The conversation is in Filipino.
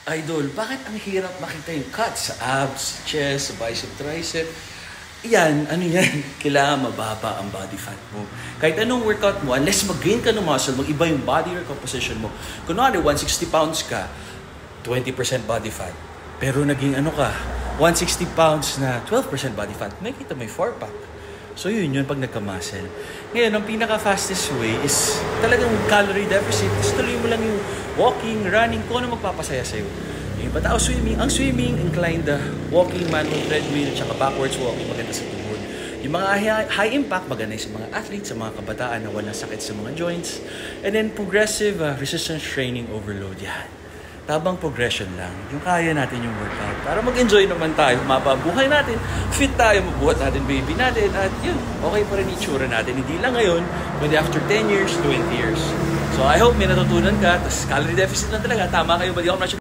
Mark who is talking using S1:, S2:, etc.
S1: Idol, bakit ang hirap makita yung cuts sa abs, chest, sa bicep, tricep? Yan, ano yan? Kailangan mababa ang body fat mo. Kahit anong workout mo, unless mag-gain ka ng muscle, mag-iba yung body composition mo. Kunwari, 160 pounds ka, 20% body fat. Pero naging ano ka, 160 pounds na 12% body fat, nakikita may 4-pack. So yun pag nagka-muscle. Ngayon, ang pinaka-fastest way is talagang calorie deficit. Tapos tuloy mo lang yung walking, running, kung ano magpapasaya sa'yo. Yung iba tao swimming. Ang swimming, inclined walking, manual treadmill, tsaka backwards walking, maganda sa tuhod. Yung mga high impact, maganda sa mga athletes, sa mga kabataan na walang sakit sa mga joints. And then progressive resistance training overload. Yan. Tabang progression lang, yung kaya natin yung workout. Para mag-enjoy naman tayo, mapabuhay natin, fit tayo, mabuhat natin baby natin, at yun, okay pa rin itsura natin. Hindi lang ngayon, kundi after 10 years, 20 years. So I hope may natutunan ka, tapos calorie deficit na talaga, tama kayo, ba di ako